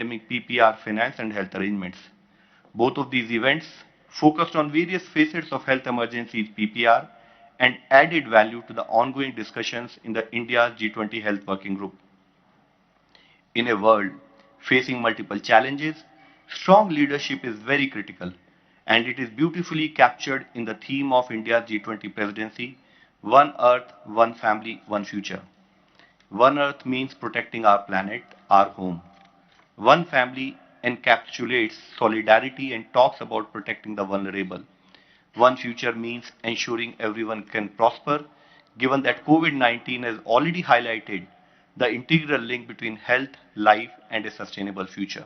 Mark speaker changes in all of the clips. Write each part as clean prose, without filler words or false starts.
Speaker 1: pandemic PPR finance and health arrangements. Both of these events focused on various facets of health emergencies PPR and added value to the ongoing discussions in the India G20 Health Working Group. In a world facing multiple challenges, strong leadership is very critical, and it is beautifully captured in the theme of India's G20 presidency: One Earth, One Family, One Future. One Earth means protecting our planet, our home. One Family encapsulates solidarity and talks about protecting the vulnerable. One Future means ensuring everyone can prosper, given that COVID-19 has already highlighted the integral link between health, life, and a sustainable future.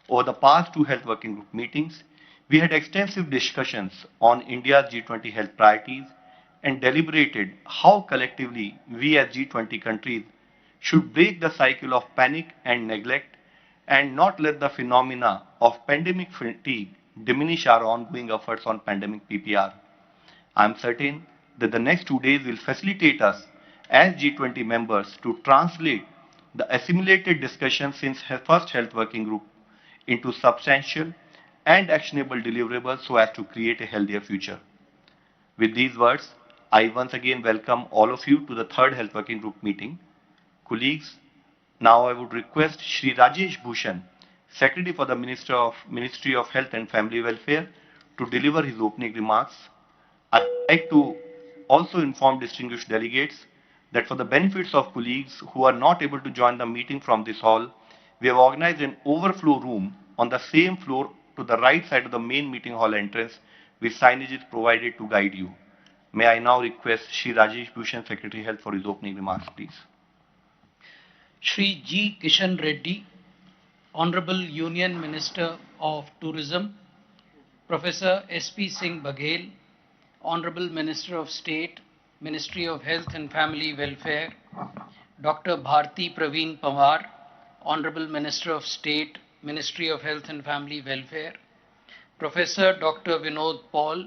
Speaker 1: Over the past two health working group meetings, we had extensive discussions on India's G20 health priorities and deliberated how collectively we as G20 countries should break the cycle of panic and neglect and not let the phenomena of pandemic fatigue diminish our ongoing efforts on pandemic PPR. I am certain that the next 2 days will facilitate us as G20 members to translate the assimilated discussions since first health working group into substantial and actionable deliverables so as to create a healthier future. With these words, I once again welcome all of you to the third health working group meeting. Colleagues, now I would request Shri Rajesh Bhushan, Secretary for the Ministry of Health and Family Welfare, to deliver his opening remarks. I would like to also inform distinguished delegates that for the benefits of colleagues who are not able to join the meeting from this hall, we have organized an overflow room on the same floor to the right side of the main meeting hall entrance, with signage is provided to guide you. May I now request Shri Rajesh Bhushan, Secretary Health, for his opening remarks, please.
Speaker 2: Shri G. Kishan Reddy, Honorable Union Minister of Tourism, Professor S.P. Singh Baghel, Honorable Minister of State, Ministry of Health and Family Welfare, Dr. Bharti Praveen Pawar, Honorable Minister of State, Ministry of Health and Family Welfare, Professor Dr. Vinod Paul,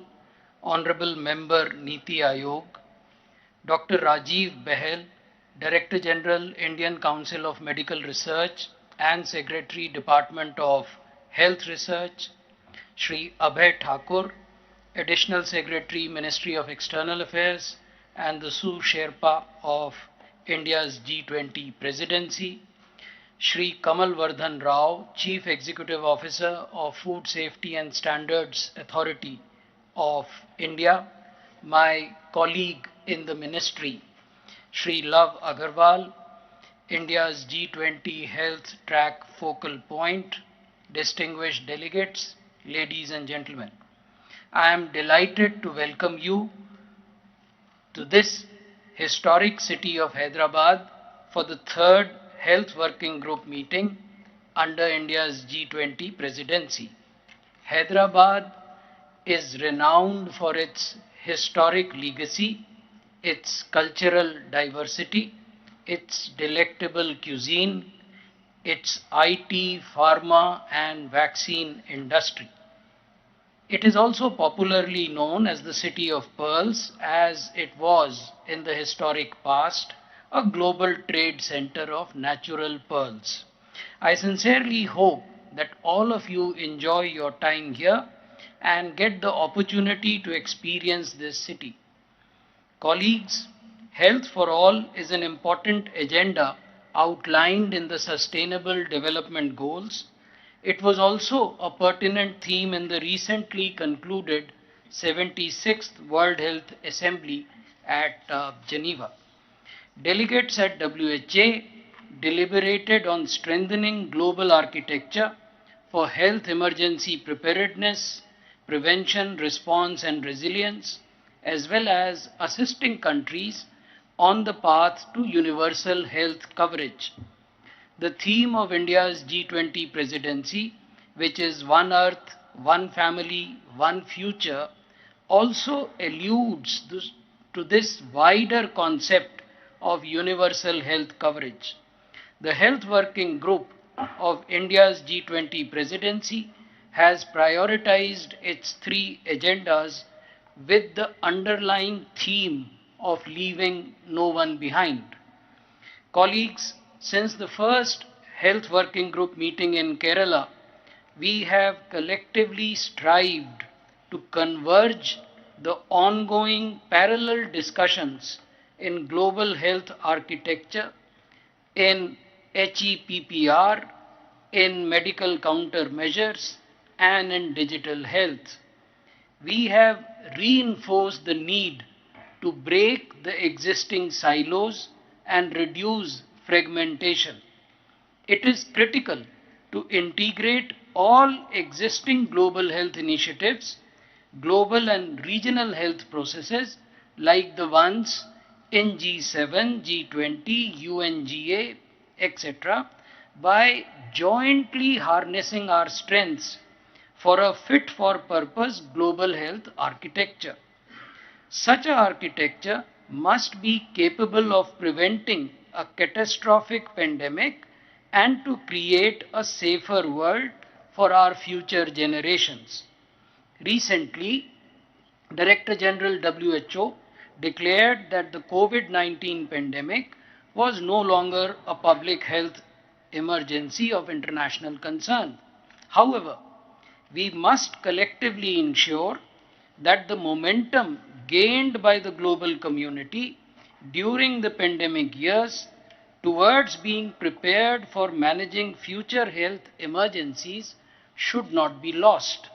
Speaker 2: Honorable Member Niti Aayog, Dr. Rajiv Behel, Director General, Indian Council of Medical Research and Secretary, Department of Health Research, Shri Abhay Thakur, Additional Secretary, Ministry of External Affairs, and the Su Sherpa of India's G20 Presidency, Shri Kamal Vardhan Rao, Chief Executive Officer of Food Safety and Standards Authority of India, my colleague in the ministry, Shri Love Agarwal, India's G20 Health Track Focal Point, distinguished delegates, ladies and gentlemen. I am delighted to welcome you to this historic city of Hyderabad for the third Health Working Group meeting under India's G20 presidency. Hyderabad is renowned for its historic legacy, its cultural diversity, its delectable cuisine, its IT, pharma, and vaccine industry. It is also popularly known as the City of Pearls, as it was in the historic past a global trade center of natural pearls. I sincerely hope that all of you enjoy your time here and get the opportunity to experience this city. Colleagues, health for all is an important agenda outlined in the Sustainable Development Goals. It was also a pertinent theme in the recently concluded 76th World Health Assembly at Geneva. Delegates at WHA deliberated on strengthening global architecture for health emergency preparedness, prevention, response, and resilience, as well as assisting countries on the path to universal health coverage. The theme of India's G20 presidency, which is One Earth, One Family, One Future, also alludes to this wider concept of universal health coverage. The Health Working Group of India's G20 presidency has prioritized its three agendas with the underlying theme of leaving no one behind. Colleagues, since the first Health Working Group meeting in Kerala, we have collectively strived to converge the ongoing parallel discussions in global health architecture, in HEPPR, in medical countermeasures, and in digital health. We have reinforced the need to break the existing silos and reduce fragmentation. It is critical to integrate all existing global health initiatives, global and regional health processes like the ones in G7, G20, UNGA, etc., by jointly harnessing our strengths for a fit for purpose global health architecture. Such an architecture must be capable of preventing a catastrophic pandemic and to create a safer world for our future generations. Recently, Director General WHO declared that the COVID-19 pandemic was no longer a public health emergency of international concern. However, we must collectively ensure that the momentum gained by the global community during the pandemic years towards being prepared for managing future health emergencies should not be lost.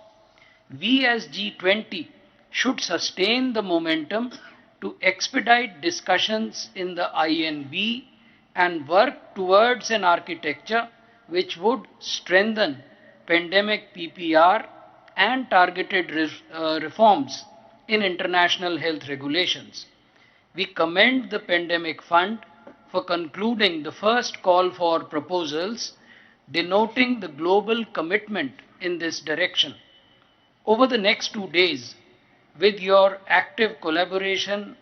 Speaker 2: We as G20 should sustain the momentum to expedite discussions in the INB and work towards an architecture which would strengthen pandemic PPR and targeted reforms in international health regulations. We commend the Pandemic Fund for concluding the first call for proposals, denoting the global commitment in this direction. Over the next 2 days, with your active collaboration,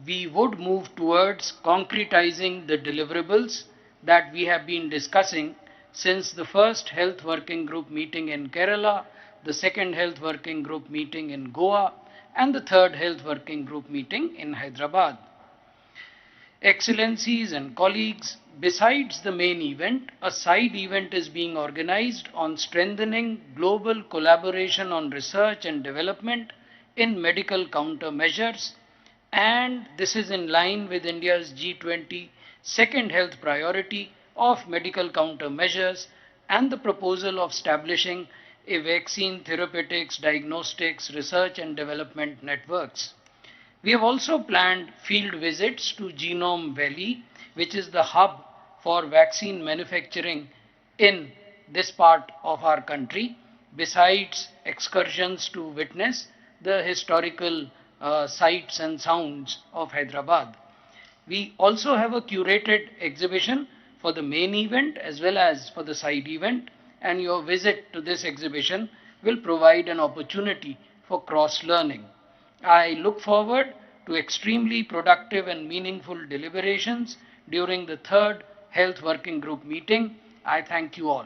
Speaker 2: we would move towards concretizing the deliverables that we have been discussing since the first Health Working Group meeting in Kerala, the second Health Working Group meeting in Goa, and the third Health Working Group meeting in Hyderabad. Excellencies and colleagues, besides the main event, a side event is being organized on strengthening global collaboration on research and development in medical countermeasures, and this is in line with India's G20 second health priority of medical countermeasures and the proposal of establishing a vaccine therapeutics, diagnostics, research and development networks. We have also planned field visits to Genome Valley, which is the hub for vaccine manufacturing in this part of our country, besides excursions to witness the historical sights and sounds of Hyderabad. We also have a curated exhibition for the main event as well as for the side event, and your visit to this exhibition will provide an opportunity for cross-learning. I look forward to extremely productive and meaningful deliberations during the third Health Working Group meeting. I thank you all.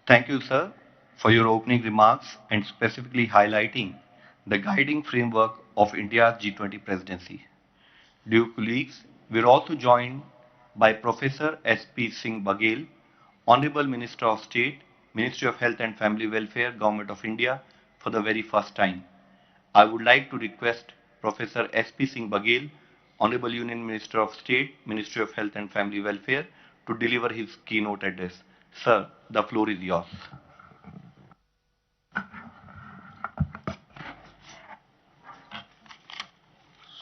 Speaker 1: Thank you, sir, for your opening remarks and specifically highlighting the guiding framework of India's G20 presidency. Dear colleagues, we are also joined by Professor S.P. Singh Baghel, Honorable Minister of State, Ministry of Health and Family Welfare, Government of India, for the very first time. I would like to request Professor S.P. Singh Baghel, Honorable Union Minister of State, Ministry of Health and Family Welfare, to deliver his keynote address. Sir, the floor is yours.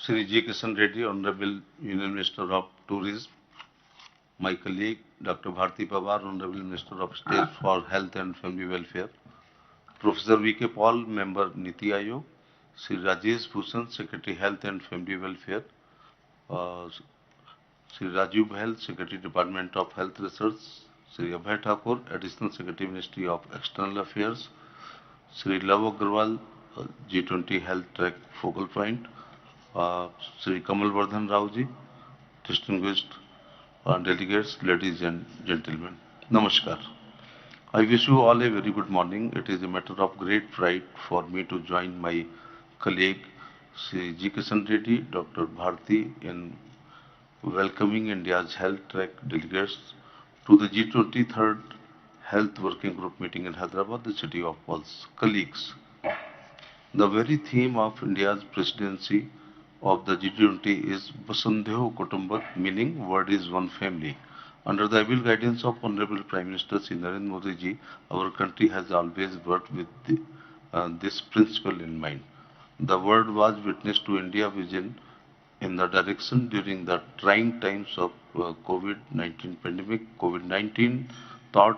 Speaker 3: Shri G. Kishan Reddy, Honorable Union Minister of Tourism, my colleague Dr. Bharti Pawar, Honorable Minister of State for Health and Family Welfare, Professor V.K. Paul, Member Niti Aayog, Shri Rajesh Bhushan, Secretary Health and Family Welfare, Shri Rajiv Bahel, Secretary Department of Health Research, Shri Abhay Thakur, Additional Secretary Ministry of External Affairs, Shri Love Agarwal, G20 Health Track Focal Point, Shri Kamal Vardhan Rao ji, distinguished delegates, ladies and gentlemen, Namaskar. I wish you all a very good morning. It is a matter of great pride for me to join my colleague Sri G. Kishan Reddy, Dr. Bharti in welcoming India's health track delegates to the G20 third Health Working Group meeting in Hyderabad, the city of Pulse. Colleagues, the very theme of India's presidency of the G20 is Vasundhaiva Kutumbak, meaning word is one family. Under the able guidance of Honorable Prime Minister Sri Narendra Modi ji, our country has always worked with this principle in mind. The world was witness to India vision in the direction during the trying times of COVID-19 pandemic. COVID-19 taught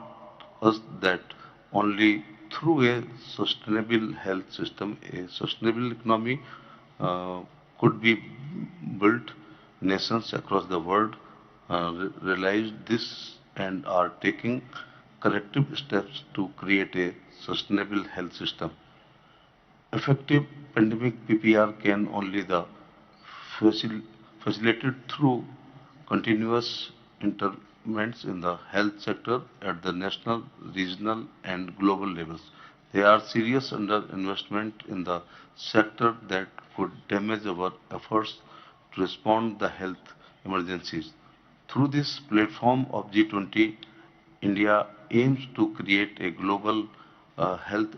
Speaker 3: us that only through a sustainable health system, a sustainable economy uh, could be built. Nations across the world realized this and are taking corrective steps to create a sustainable health system. Effective pandemic PPR can only the facil facilitated through continuous interventions in the health sector at the national, regional and global levels. There are serious underinvestment in the sector that could damage our efforts to respond to the health emergencies. Through this platform of G20, India aims to create a global health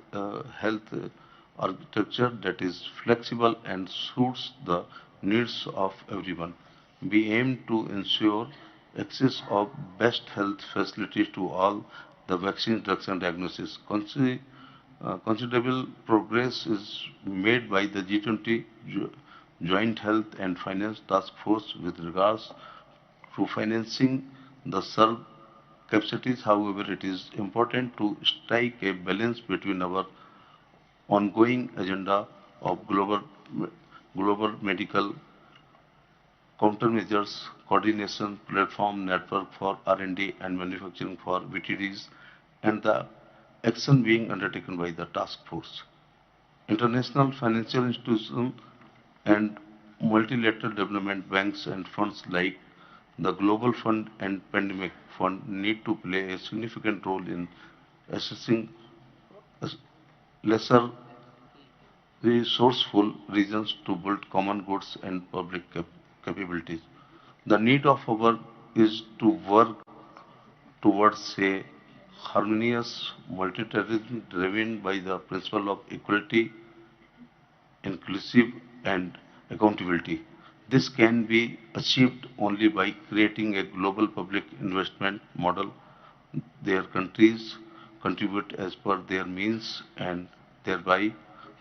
Speaker 3: architecture that is flexible and suits the needs of everyone. We aim to ensure access of best health facilities to all the vaccine, drugs and diagnosis. Considerable progress is made by the G20 Joint Health and Finance Task Force with regards to financing the serve capacities. However, it is important to strike a balance between our ongoing agenda of global medical countermeasures, coordination platform network for R&D and manufacturing for VTDs, and the action being undertaken by the task force. International financial institutions and multilateral development banks and funds like the Global Fund and Pandemic Fund need to play a significant role in assessing lesser resourceful regions to build common goods and public capabilities. The need of our is to work towards a harmonious multilateralism driven by the principle of equality, inclusive and accountability. This can be achieved only by creating a global public investment model. Their countries contribute as per their means and thereby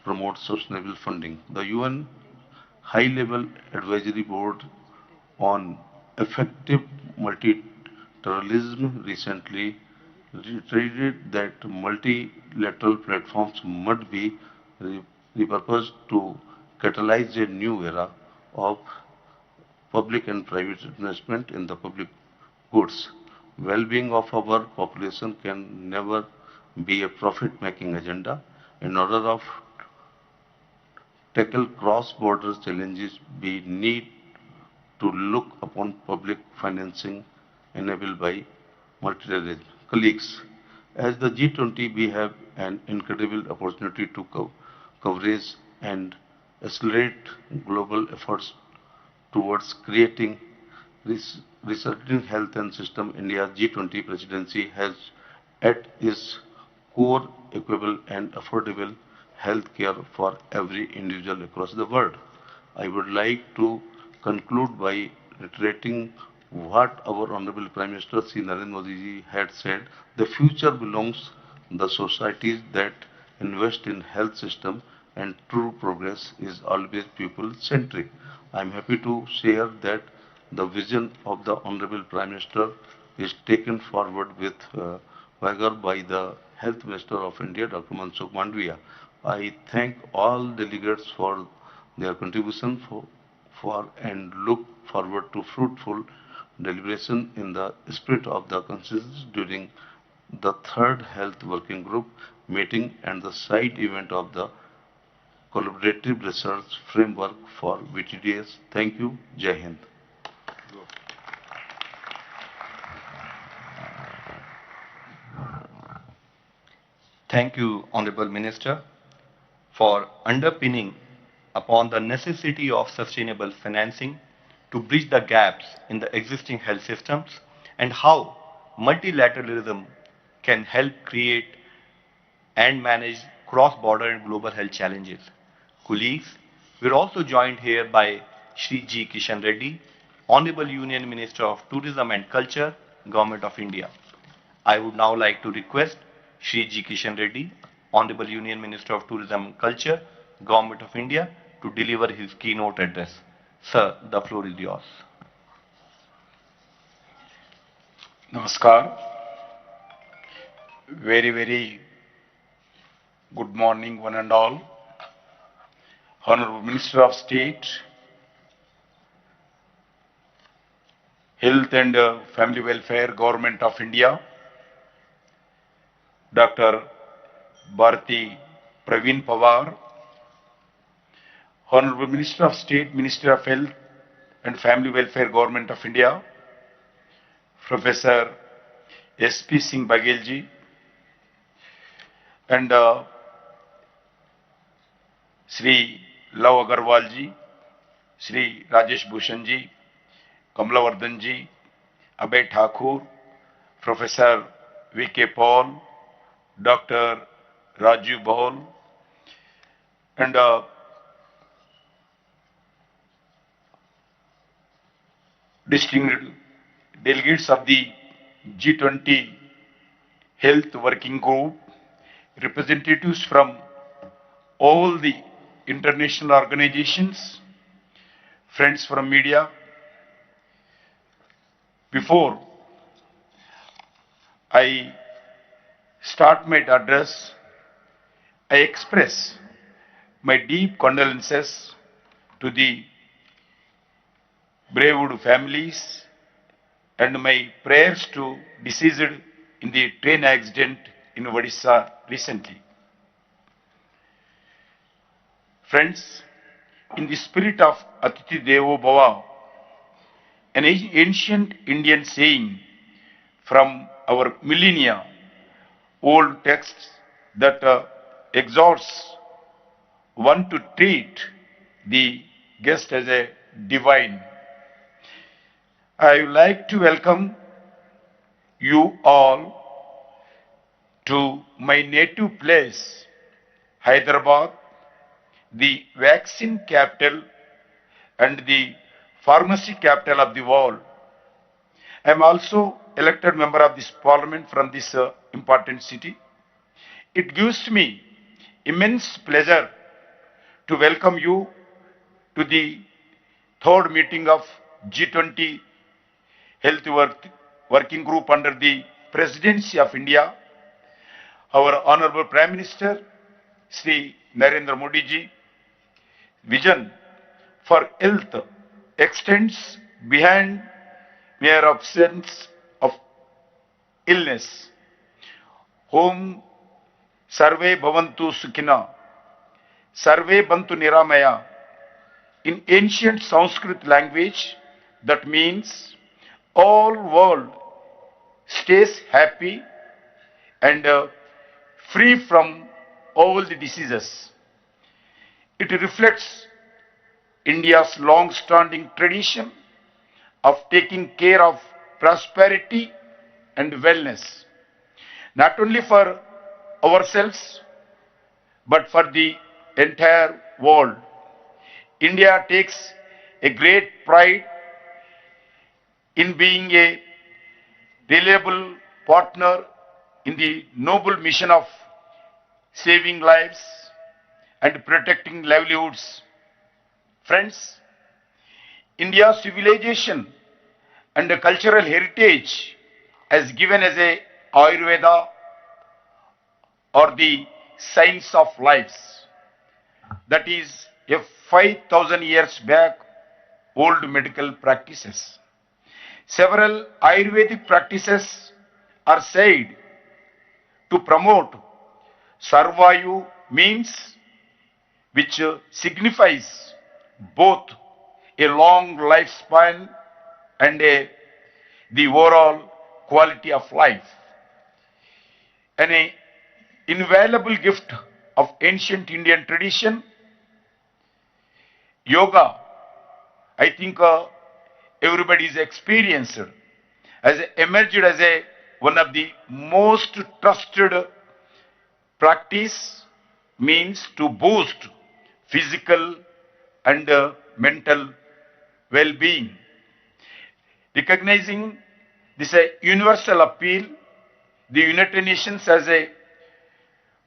Speaker 3: promote sustainable funding. The UN High-Level Advisory Board on Effective Multilateralism recently reiterated that multilateral platforms must be repurposed to catalyze a new era of public and private investment in the public goods. Well-being of our population can never be a profit-making agenda. In order of tackle cross-border challenges, we need to look upon public financing enabled by multilateralism. Colleagues, as the G20, we have an incredible opportunity to coverage and accelerate global efforts towards creating resurgent health and system. India's G20 presidency has at its core equitable and affordable health care for every individual across the world. I would like to conclude by reiterating what our Honorable Prime Minister Sri Narendra Modi ji had said. The future belongs to the societies that invest in health system and true progress is always people centric. I am happy to share that the vision of the Honorable Prime Minister is taken forward with vigor by the Health Minister of India, Dr. Mansukh Mandavia. I thank all delegates for their contribution for and look forward to fruitful deliberation in the spirit of the consensus during the third Health Working Group meeting and the side event of the Collaborative Research Framework for VTDS. Thank you. Jai Hind.
Speaker 1: Thank you, Honorable Minister, for underpinning upon the necessity of sustainable financing to bridge the gaps in the existing health systems and how multilateralism can help create and manage cross-border and global health challenges. Colleagues, we are also joined here by Shri G. Kishan Reddy, Honorable Union Minister of Tourism and Culture, Government of India. I would now like to request Shri G. Kishan Reddy, Honorable Union Minister of Tourism and Culture, Government of India, to deliver his keynote address. Sir, the floor is yours.
Speaker 4: Namaskar. Very good morning, one and all. Honorable Minister of State, Health and Family Welfare, Government of India, Dr. Bharati Praveen Pawar, Honorable Minister of State, Minister of Health and Family Welfare, Government of India, Professor S.P. Singh Baghel ji, and Sri Love Agarwal ji, Sri Rajesh Bhushan ji, Kamla Vardhan ji, Abhay Thakur, Professor V.K. Paul, Dr. Raju Bahul, and distinguished delegates of the G20 Health Working Group, representatives from all the international organizations, friends from media. Before I start my address, I express my deep condolences to the bereaved families and my prayers to deceased in the train accident in Odisha recently. Friends, in the spirit of Atiti Devo Bhava, an ancient Indian saying from our millennia old texts that exhorts one to treat the guest as a divine. I would like to welcome you all to my native place, Hyderabad, the vaccine capital and the pharmacy capital of the world. I am also elected member of this parliament from this important city. It gives me immense pleasure to welcome you to the third meeting of G20 Health Working Group under the Presidency of India. Our Honorable Prime Minister, Sri Narendra Modi ji, vision for health extends beyond mere absence of illness. Om Sarve Bhavantu Sukhina, Sarve Bantu Niramaya. In ancient Sanskrit language, that means all world stays happy and free from all the diseases. It reflects India's long-standing tradition of taking care of prosperity and wellness, not only for ourselves, but for the entire world. India takes a great pride in being a reliable partner in the noble mission of saving lives and protecting livelihoods. Friends, India's civilization and the cultural heritage as given as a Ayurveda or the science of life, that is a 5,000 years back old medical practices. Several Ayurvedic practices are said to promote Sarvayu means, which signifies both a long lifespan and the overall quality of life. An invaluable gift of ancient Indian tradition, yoga, I think everybody is experienced, has emerged as one of the most trusted practice means to boost physical and mental well-being. Recognizing this universal appeal, the United Nations has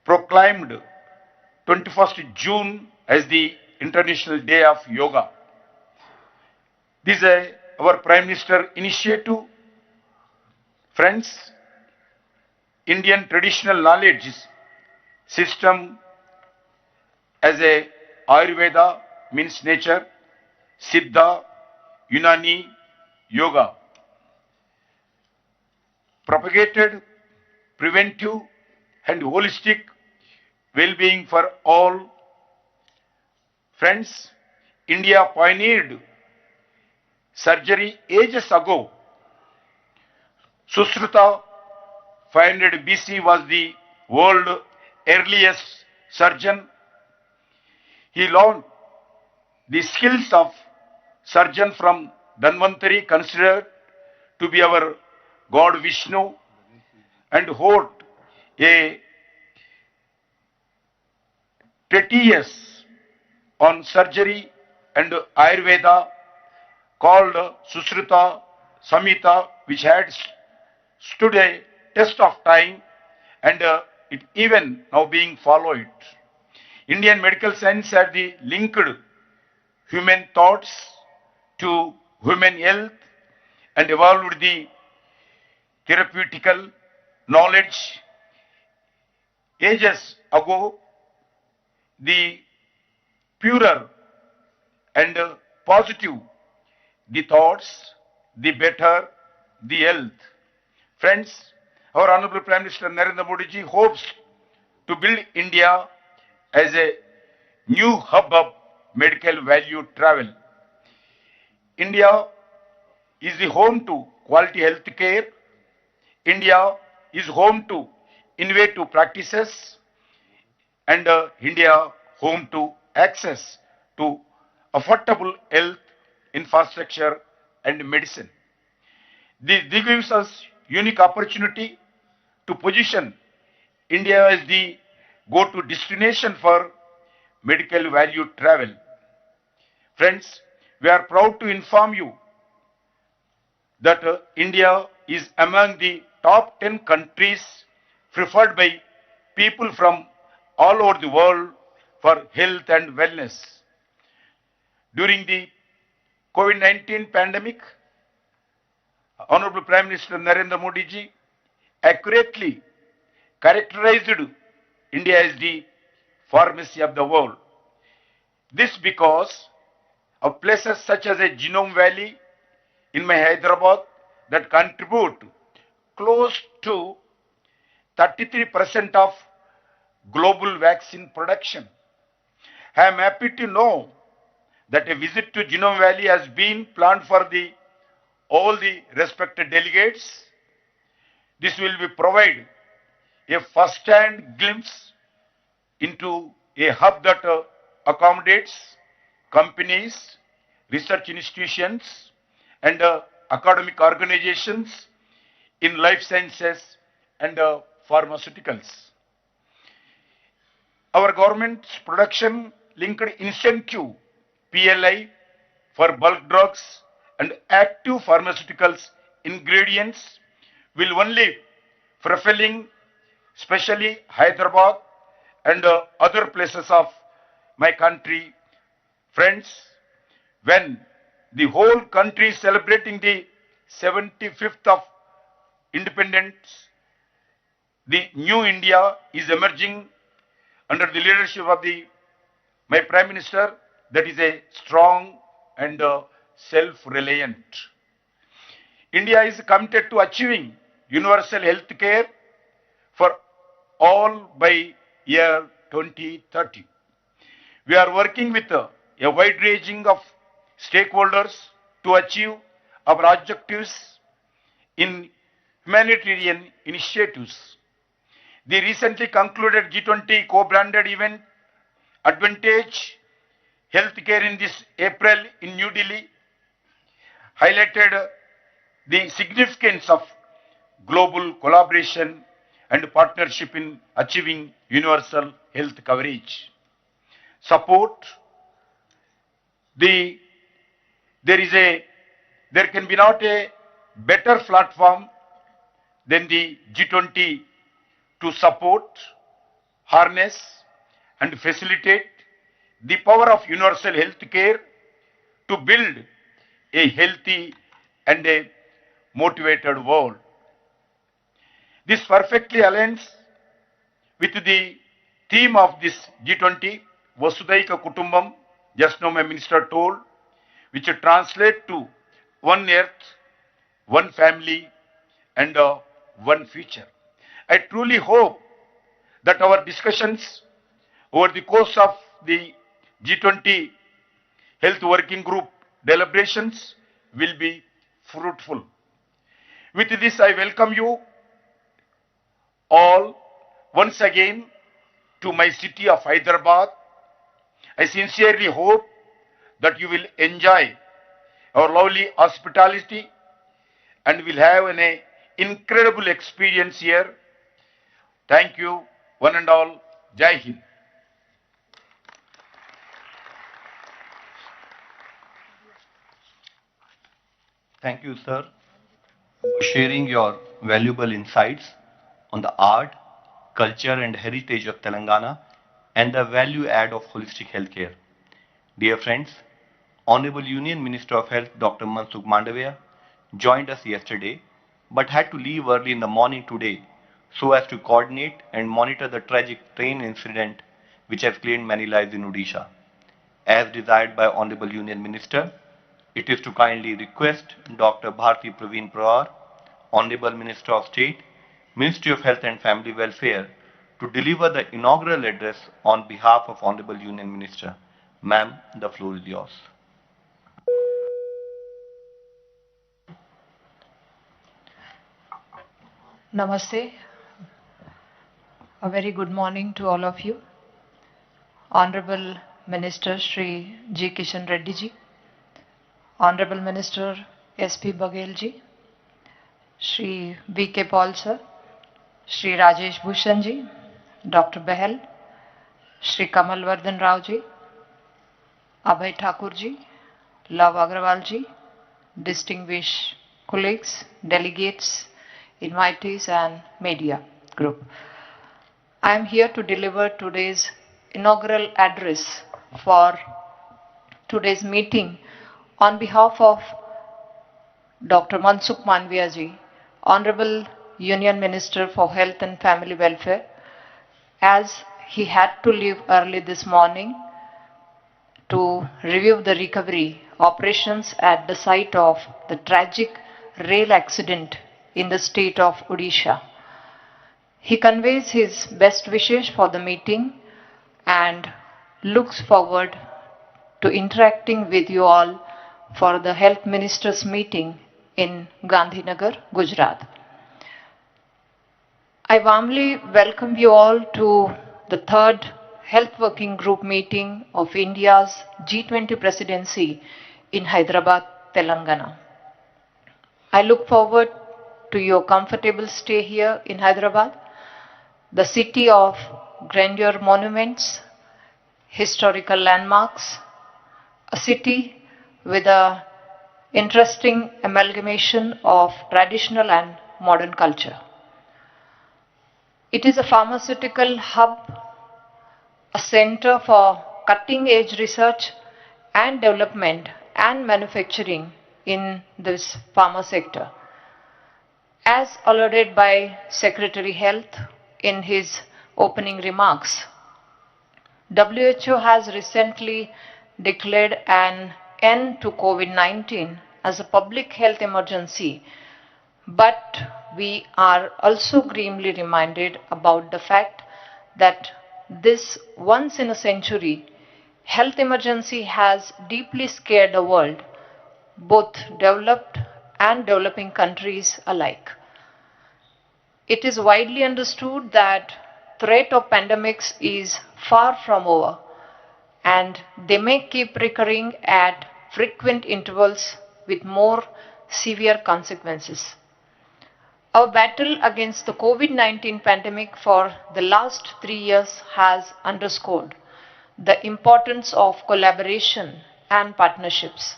Speaker 4: proclaimed 21st June as the International Day of Yoga. This is our Prime Minister initiative. Friends, Indian traditional knowledge system as Ayurveda means nature, Siddha, Unani, Yoga, propagated preventive and holistic well-being for all. Friends, India pioneered surgery ages ago. Susruta, 500 BC, was the world's earliest surgeon. He learned the skills of surgeon from Dhanvantari, considered to be our God Vishnu, and wrote a treatise on surgery and Ayurveda called Susruta Samhita, which had stood a test of time, and it even now being followed. Indian medical science had the linked human thoughts to human health and evolved the therapeutical knowledge. Ages ago, the purer and positive the thoughts, the better the health. Friends, our Honorable Prime Minister Narendra Modi ji hopes to build India as a new hub of medical value travel. India is the home to quality health care. India is home to innovative practices, and India home to access to affordable health infrastructure and medicine. This gives us unique opportunity to position India as the go-to destination for medical value travel. Friends, we are proud to inform you that India is among the top 10 countries preferred by people from all over the world for health and wellness. During the COVID-19 pandemic, Honorable Prime Minister Narendra Modi ji accurately characterized India as the pharmacy of the world. This because of places such as a Genome Valley in my Hyderabad that contribute close to 33% of global vaccine production. I am happy to know that a visit to Genome Valley has been planned for all the respected delegates. This will be provide a first-hand glimpse into a hub that accommodates companies, research institutions, and academic organizations in life sciences and pharmaceuticals. Our government's production linked incentive PLI for bulk drugs and active pharmaceuticals ingredients will only fulfilling especially Hyderabad and other places of my country. Friends, when the whole country is celebrating the 75th of independence, the new India is emerging under the leadership of my Prime Minister, that is a strong and self-reliant. India is committed to achieving universal health care for all by year 2030. We are working with a wide ranging of stakeholders to achieve our objectives in humanitarian initiatives. The recently concluded G20 co-branded event Advantage Healthcare in this April in New Delhi highlighted the significance of global collaboration and partnership in achieving universal health coverage. Support the there can be not a better platform than the G20 to support, harness and facilitate the power of universal health care to build a healthy and a motivated world. This perfectly aligns with the theme of this G20, Vasudaika Kutumbam, just now my minister told, which translates to one earth, one family, and one future. I truly hope that our discussions over the course of the G20 Health Working Group deliberations will be fruitful. With this, I welcome you all once again to my city of Hyderabad. I sincerely hope that you will enjoy our lovely hospitality and will have an incredible experience here. Thank you, one and all. Jai Hind.
Speaker 1: Thank you, sir, for sharing your valuable insights on the art, culture, and heritage of Telangana and the value add of holistic healthcare. Dear friends, Honorable Union Minister of Health Dr. Mansukh Mandavia joined us yesterday but had to leave early in the morning today so as to coordinate and monitor the tragic train incident which has claimed many lives in Odisha. As desired by Honorable Union Minister, it is to kindly request Dr. Bharti Praveen Pawar, Honorable Minister of State, Ministry of Health and Family Welfare, to deliver the inaugural address on behalf of Honorable Union Minister. Ma'am, the floor is yours.
Speaker 5: Namaste. A very good morning to all of you. Honorable Minister Shri G. Kishan Reddy ji, Honorable Minister SP Baghel ji, Shri V.K. Paul sir, Shri Rajesh Bhushan ji, Dr. Behel, Shri Kamal Vardhan Rao ji, Abhay Thakur ji, Love Agrawal ji, distinguished colleagues, delegates, invitees and media group. I am here to deliver today's inaugural address for today's meeting on behalf of Dr. Mansukh Mandavia ji, Honorable Union Minister for Health and Family Welfare, as he had to leave early this morning to review the recovery operations at the site of the tragic rail accident in the state of Odisha. He conveys his best wishes for the meeting and looks forward to interacting with you all for the Health Ministers meeting in Gandhinagar, Gujarat. I warmly welcome you all to the third Health Working Group meeting of India's G20 presidency in Hyderabad, Telangana. I look forward to your comfortable stay here in Hyderabad, the city of grandeur monuments, historical landmarks, a city with an interesting amalgamation of traditional and modern culture. It is a pharmaceutical hub, a center for cutting-edge research and development and manufacturing in this pharma sector. As alluded by Secretary Health in his opening remarks, WHO has recently declared an end to COVID-19 as a public health emergency, but we are also grimly reminded about the fact that this once-in-a-century health emergency has deeply scared the world, both developed and developing countries alike. It is widely understood that threat of pandemics is far from over, and they may keep recurring at frequent intervals with more severe consequences. Our battle against the COVID-19 pandemic for the last 3 years has underscored the importance of collaboration and partnerships.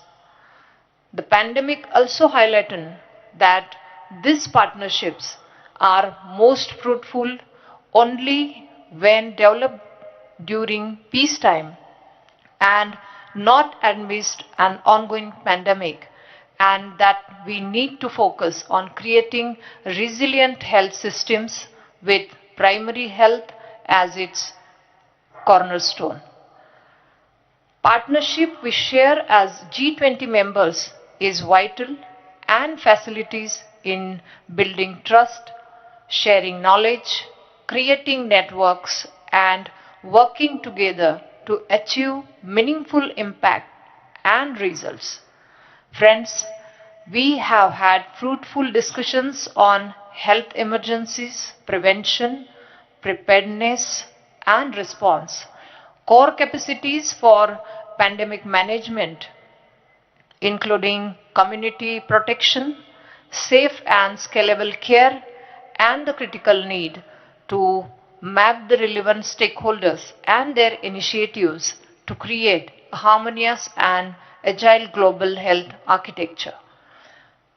Speaker 5: The pandemic also highlighted that these partnerships are most fruitful only when developed during peacetime and not amidst an ongoing pandemic, and that we need to focus on creating resilient health systems with primary health as its cornerstone. Partnership we share as G20 members is vital and facilities in building trust, sharing knowledge, creating networks, and working together to achieve meaningful impact and results. Friends, we have had fruitful discussions on health emergencies, prevention, preparedness, and response, core capacities for pandemic management, including community protection, safe and scalable care, and the critical need to map the relevant stakeholders and their initiatives to create a harmonious and agile global health architecture.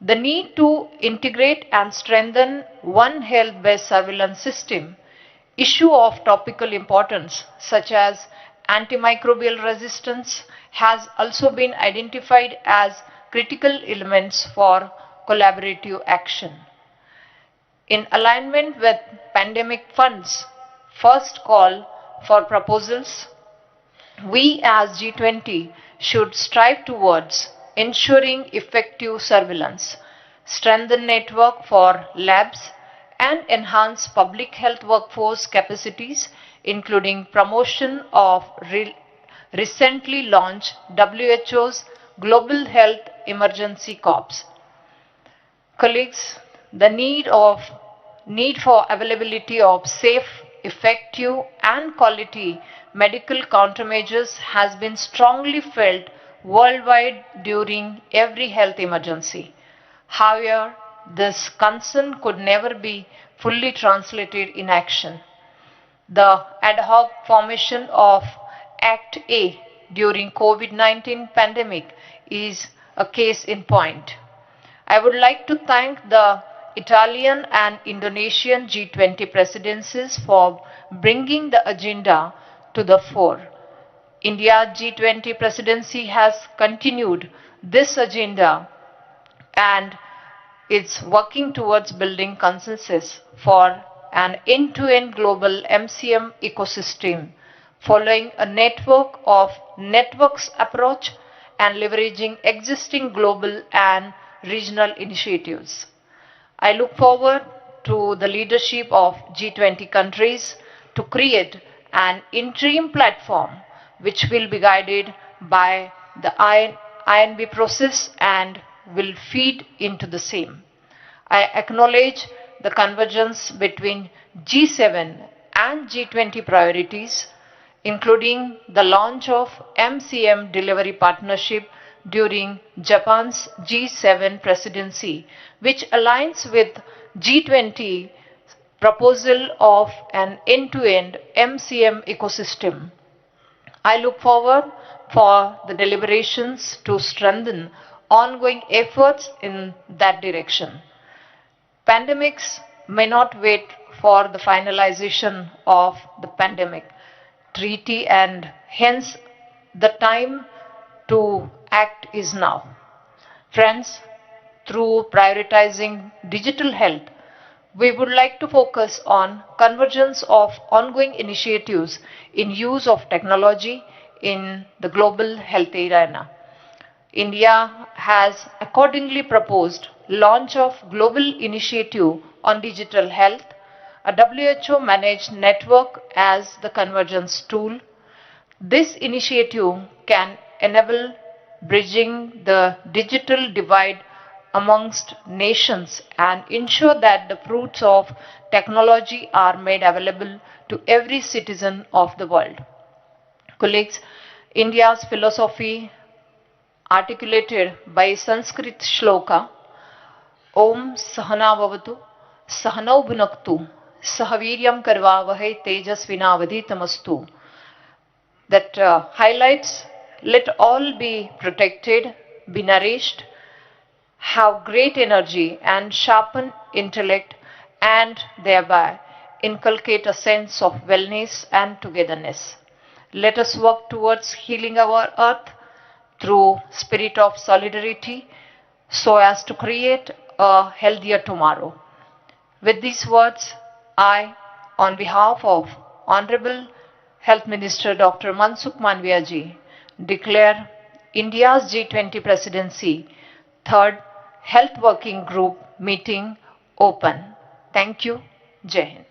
Speaker 5: The need to integrate and strengthen one health-based surveillance system, issue of topical importance such as antimicrobial resistance, has also been identified as critical elements for collaborative action. In alignment with pandemic fund's first call for proposals, we as G20 should strive towards ensuring effective surveillance, strengthen network for labs, and enhance public health workforce capacities, including promotion of recently launched WHO's Global Health Emergency Corps. Colleagues, the need for availability of safe, effective, and quality medical countermeasures has been strongly felt worldwide during every health emergency. However, this concern could never be fully translated in action. The ad hoc formation of Act A during COVID-19 pandemic is a case in point. I would like to thank the Italian and Indonesian G20 presidencies for bringing the agenda to the fore. India's G20 presidency has continued this agenda and is working towards building consensus for an end-to-end global MCM ecosystem, following a network of networks approach and leveraging existing global and regional initiatives. I look forward to the leadership of G20 countries to create an interim platform which will be guided by the INB process and will feed into the same. I acknowledge the convergence between G7 and G20 priorities, including the launch of MCM delivery partnership during Japan's G7 presidency, which aligns with G20 proposal of an end-to-end MCM ecosystem. I look forward for the deliberations to strengthen ongoing efforts in that direction. Pandemics may not wait for the finalization of the pandemic treaty, and hence the time to act is now. Friends, through prioritizing digital health, we would like to focus on convergence of ongoing initiatives in use of technology in the global health arena. India has accordingly proposed launch of global initiative on digital health, a WHO managed network as the convergence tool. This initiative can enable bridging the digital divide amongst nations and ensure that the fruits of technology are made available to every citizen of the world. Colleagues, India's philosophy articulated by Sanskrit shloka, Om Sahana Vavatu, Sahanau Bhunaktu, Sahaviryam Karvavahe Tejasvinavadhitamastu, that highlights, let all be protected, be nourished, have great energy and sharpen intellect, and thereby inculcate a sense of wellness and togetherness. Let us work towards healing our earth through spirit of solidarity so as to create a healthier tomorrow. With these words, I, on behalf of Honorable Health Minister Dr. Mansukh Manviya ji, declare India's G20 Presidency Third Health Working Group meeting open. Thank you. Jai Hind.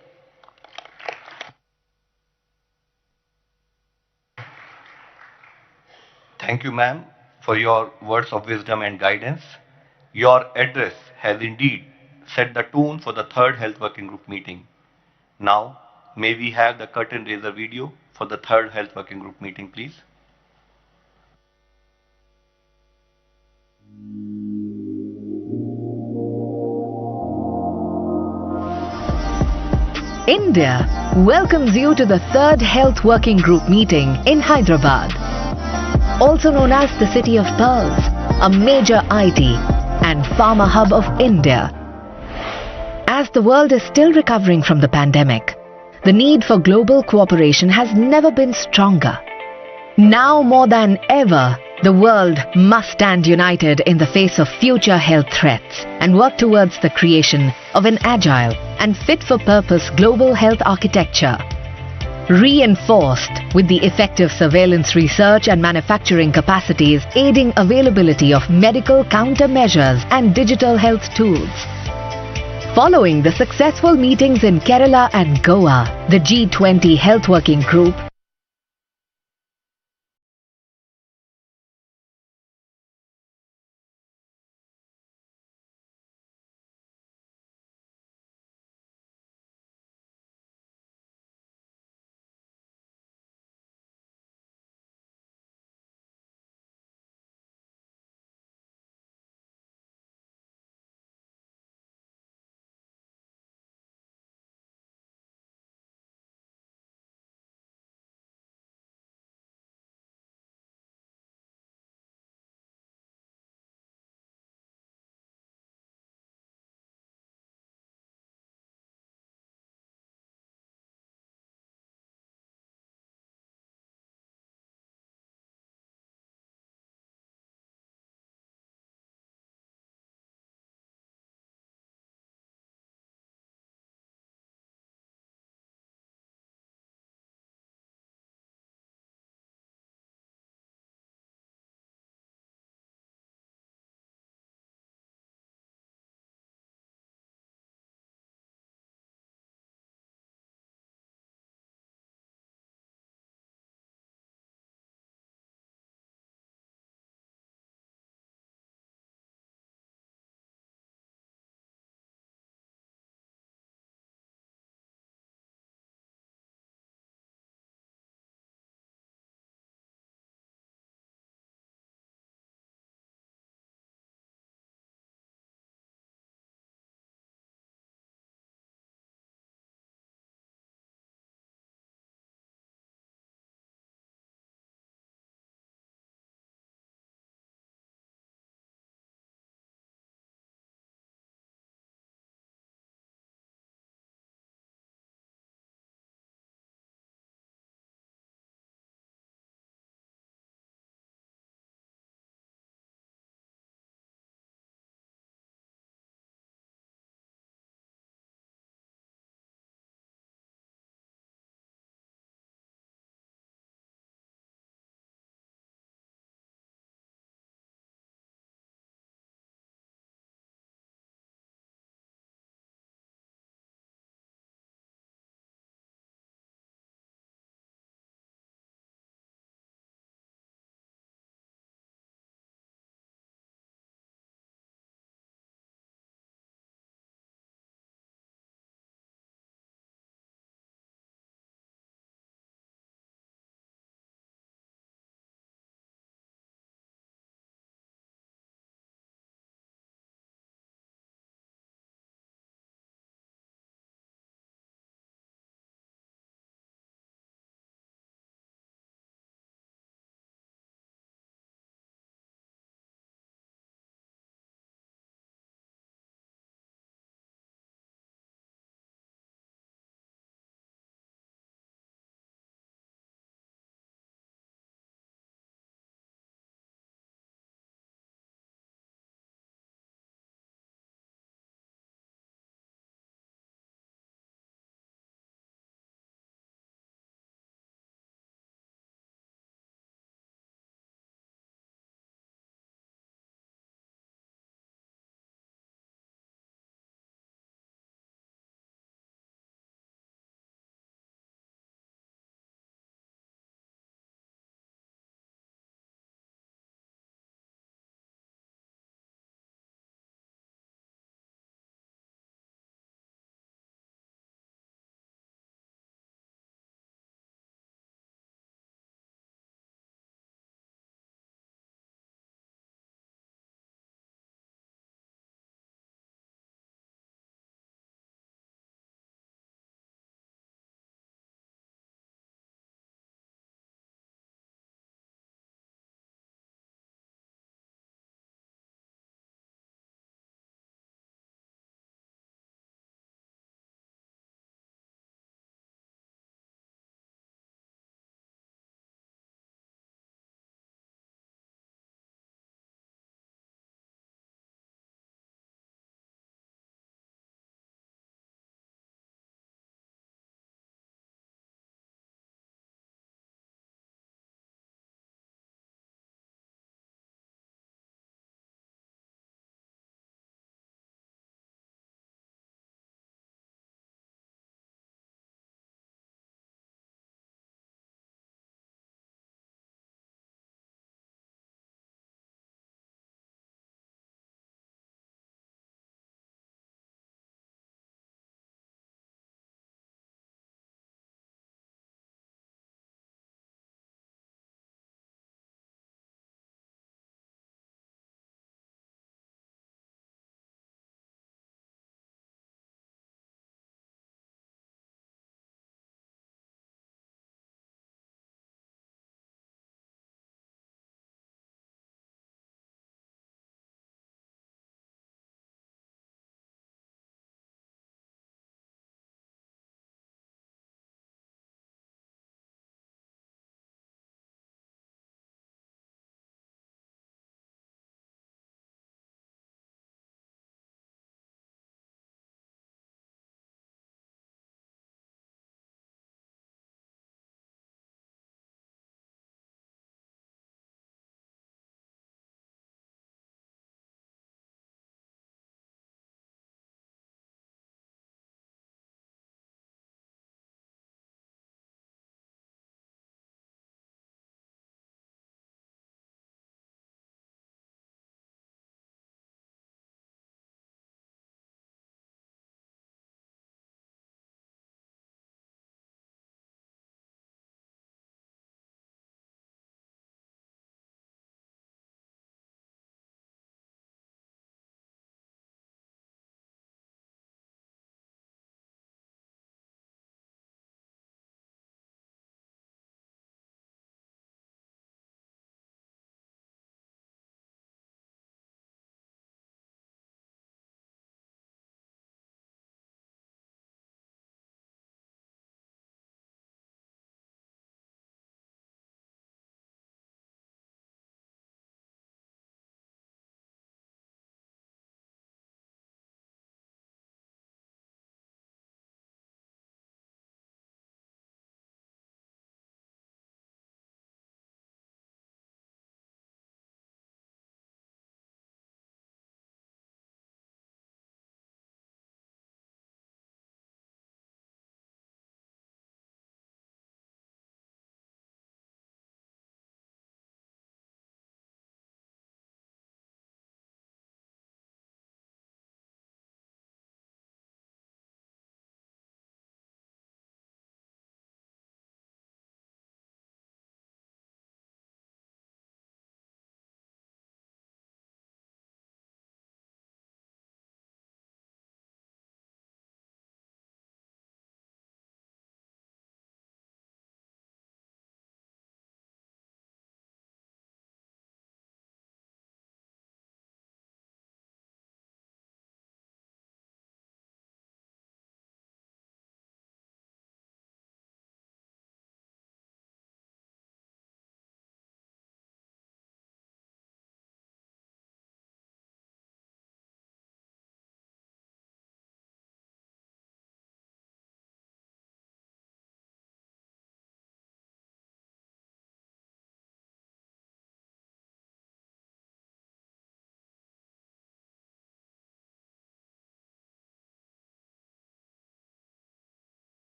Speaker 1: Thank you, ma'am, for your words of wisdom and guidance. Your address has indeed set the tone for the third Health Working Group meeting. Now, may we have the curtain raiser video for the third Health Working Group meeting, please?
Speaker 6: India welcomes you to the third Health Working Group meeting in Hyderabad. Also known as the City of Pearls, a major IT and pharma hub of India. As the world is still recovering from the pandemic, the need for global cooperation has never been stronger. Now more than ever, the world must stand united in the face of future health threats and work towards the creation of an agile and fit-for-purpose global health architecture, reinforced with the effective surveillance research and manufacturing capacities aiding availability of medical countermeasures and digital health tools. Following the successful meetings in Kerala and Goa, the G20 Health Working Group